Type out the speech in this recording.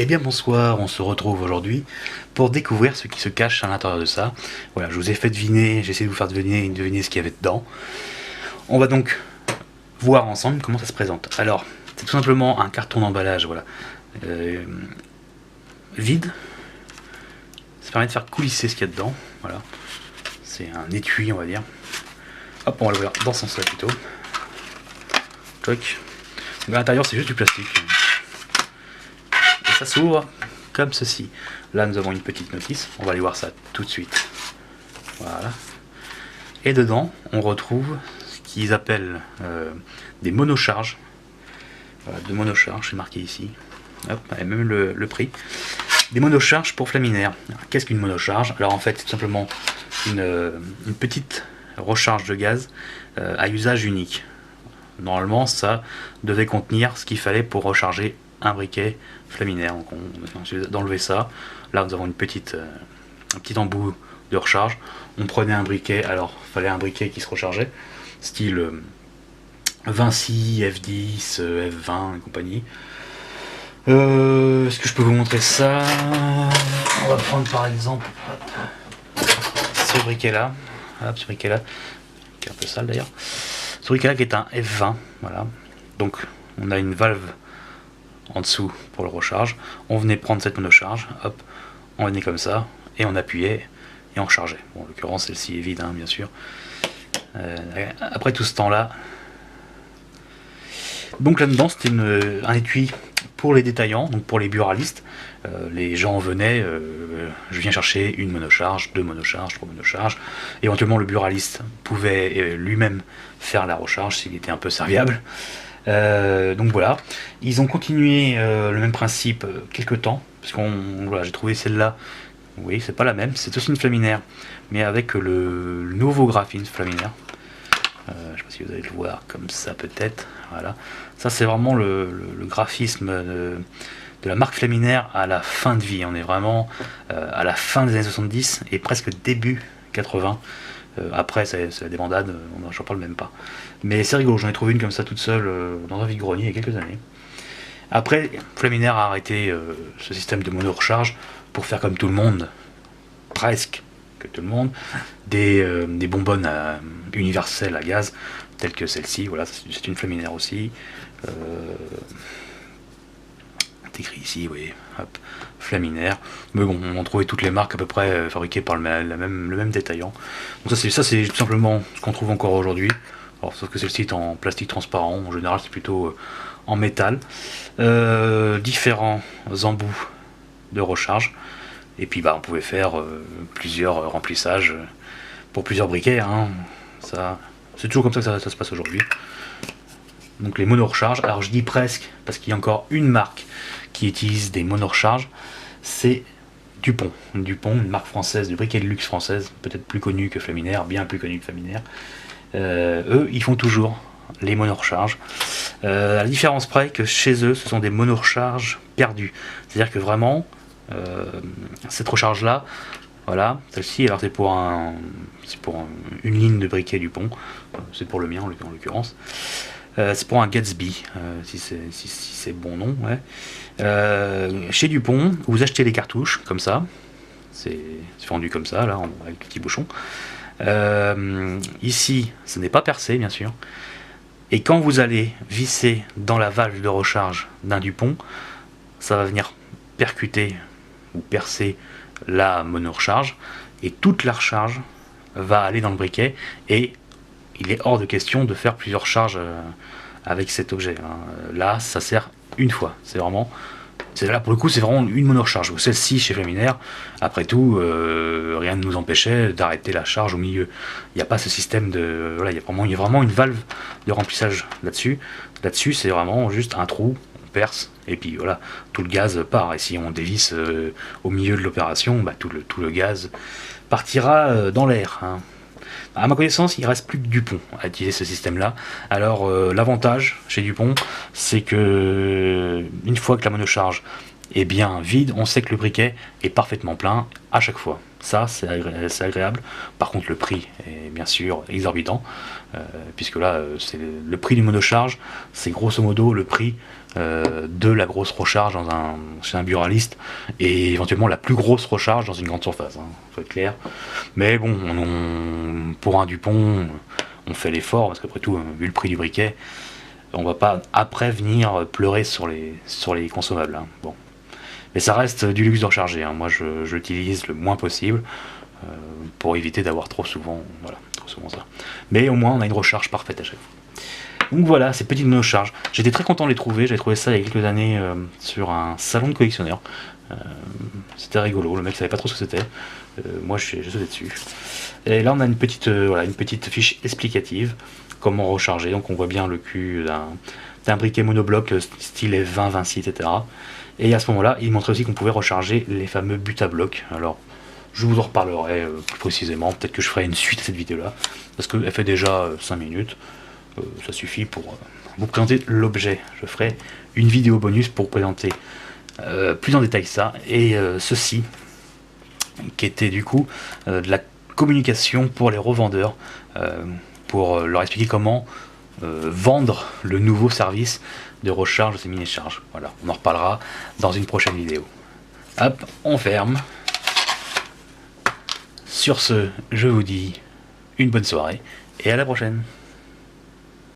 Eh bien bonsoir, on se retrouve aujourd'hui pour découvrir ce qui se cache à l'intérieur de ça. Voilà, je vous ai fait deviner, j'ai essayé de vous faire deviner ce qu'il y avait dedans. On va donc voir ensemble comment ça se présente. Alors, c'est tout simplement un carton d'emballage, voilà, vide. Ça permet de faire coulisser ce qu'il y a dedans, voilà. C'est un étui, on va dire. Hop, on va l'ouvrir dans ce sens-là plutôt. Toc. Donc à l'intérieur, c'est juste du plastique. Ça s'ouvre comme ceci. Là nous avons une petite notice, on va aller voir ça tout de suite. Voilà. Et dedans on retrouve ce qu'ils appellent des monocharges. Voilà, de monocharges, c'est marqué ici. Hop, et même le prix. Des monocharges pour Flaminaire. Qu'est-ce qu'une monocharge? Alors en fait c'est tout simplement une petite recharge de gaz à usage unique. Normalement ça devait contenir ce qu'il fallait pour recharger un briquet Flaminaire. Donc on essaie d'enlever ça. Là nous avons un petit embout de recharge. On prenait un briquet, alors il fallait un briquet qui se rechargeait, style Vinci, F10, F20 et compagnie. Est-ce que je peux vous montrer ça? On va prendre par exemple ce briquet là. Hop, ce briquet là, qui est un peu sale d'ailleurs. Ce briquet là qui est un F20. Voilà. Donc on a une valve en dessous pour le recharge. On venait prendre cette monocharge, hop, on venait comme ça, et on appuyait, et on chargeait. Bon, en l'occurrence, celle-ci est vide, hein, bien sûr. Après tout ce temps-là, donc là-dedans, c'était un étui pour les détaillants, donc pour les buralistes. Les gens venaient, je viens chercher une monocharge, deux monocharges, trois monocharges. Éventuellement, le buraliste pouvait lui-même faire la recharge s'il était un peu serviable. Donc voilà, ils ont continué le même principe quelques temps, parce voilà, j'ai trouvé celle-là, oui c'est pas la même, c'est aussi une Flaminaire, mais avec le nouveau graphine Flaminaire. Je sais pas si vous allez le voir comme ça peut-être, voilà. Ça c'est vraiment le graphisme de la marque Flaminaire à la fin de vie, on est vraiment à la fin des années 70 et presque début 80. Après c'est la débandade, j'en parle même pas. Mais c'est rigolo, j'en ai trouvé une comme ça toute seule dans un vide-grenier il y a quelques années. Après, Flaminaire a arrêté ce système de mono-recharge pour faire comme tout le monde, presque que tout le monde, des bonbonnes universelles à gaz, telles que celle-ci, voilà, c'est une Flaminaire aussi. C'est écrit ici, vous voyez, hop, Flaminaire. Mais bon, on trouvait toutes les marques à peu près fabriquées par le même détaillant. Donc ça c'est tout simplement ce qu'on trouve encore aujourd'hui. Alors, sauf que celle-ci est en plastique transparent, en général c'est plutôt en métal. Différents embouts de recharge. Et puis bah, on pouvait faire plusieurs remplissages pour plusieurs briquets. Hein. C'est toujours comme ça que ça se passe aujourd'hui. Donc les mono-recharges, alors je dis presque, parce qu'il y a encore une marque qui utilise des mono-recharges, c'est Dupont. Dupont, une marque française, de briquet de luxe française, peut-être plus connue que Flaminaire, bien plus connue que Flaminaire. Eux, ils font toujours les mono-recharges. À la différence près que chez eux, ce sont des mono-recharges perdus. C'est-à-dire que vraiment, cette recharge-là, voilà, celle-ci, alors c'est pour une ligne de briquet Dupont, c'est pour le mien en l'occurrence. C'est pour un Gatsby, si c'est bon nom. Ouais. Chez Dupont, vous achetez les cartouches comme ça, c'est vendu comme ça, là, avec le petit bouchon. Ici, ce n'est pas percé, bien sûr. Et quand vous allez visser dans la valve de recharge d'un Dupont, ça va venir percuter ou percer la mono-recharge, et toute la recharge va aller dans le briquet, et il est hors de question de faire plusieurs charges avec cet objet. Là, ça sert une fois. Là pour le coup, c'est vraiment une mono-recharge. Celle-ci chez Flaminaire, après tout, rien ne nous empêchait d'arrêter la charge au milieu. Il n'y a pas ce système de. Voilà, il y a vraiment une valve de remplissage là-dessus. Là-dessus, c'est vraiment juste un trou, on perce, et puis voilà, tout le gaz part. Et si on dévisse au milieu de l'opération, bah, tout le gaz partira dans l'air. Hein. À ma connaissance, il ne reste plus que Dupont à utiliser ce système-là. Alors, l'avantage chez Dupont, c'est que une fois que la monocharge est bien vide, on sait que le briquet est parfaitement plein à chaque fois. Ça, c'est agréable. Par contre, le prix est bien sûr exorbitant, puisque là, c'est le prix du monocharge, c'est grosso modo le prix de la grosse recharge chez un buraliste, et éventuellement la plus grosse recharge dans une grande surface, hein, faut être clair. Mais bon, pour un Dupont, on fait l'effort, parce qu'après tout, vu le prix du briquet, on va pas après venir pleurer sur les consommables, hein. Bon. Mais ça reste du luxe de recharger, hein. Moi je l'utilise le moins possible, pour éviter d'avoir trop souvent ça. Mais au moins on a une recharge parfaite à chaque fois. Donc voilà, ces petites monocharges. J'étais très content de les trouver. J'avais trouvé ça il y a quelques années sur un salon de collectionneurs. C'était rigolo, le mec savait pas trop ce que c'était. Moi j'ai sauté dessus. Et là on a une petite fiche explicative, comment recharger. Donc on voit bien le cul d'un briquet monobloc style F20, Vinci, etc. Et à ce moment-là, il montrait aussi qu'on pouvait recharger les fameux buts à bloc. Alors je vous en reparlerai plus précisément. Peut-être que je ferai une suite à cette vidéo-là, parce qu'elle fait déjà 5 minutes. Ça suffit pour vous présenter l'objet. Je ferai une vidéo bonus pour présenter plus en détail ça. Et ceci, qui était du coup de la communication pour les revendeurs, pour leur expliquer comment vendre le nouveau service de recharge de ces mini-charges. Voilà, on en reparlera dans une prochaine vidéo. Hop, on ferme. Sur ce, je vous dis une bonne soirée et à la prochaine.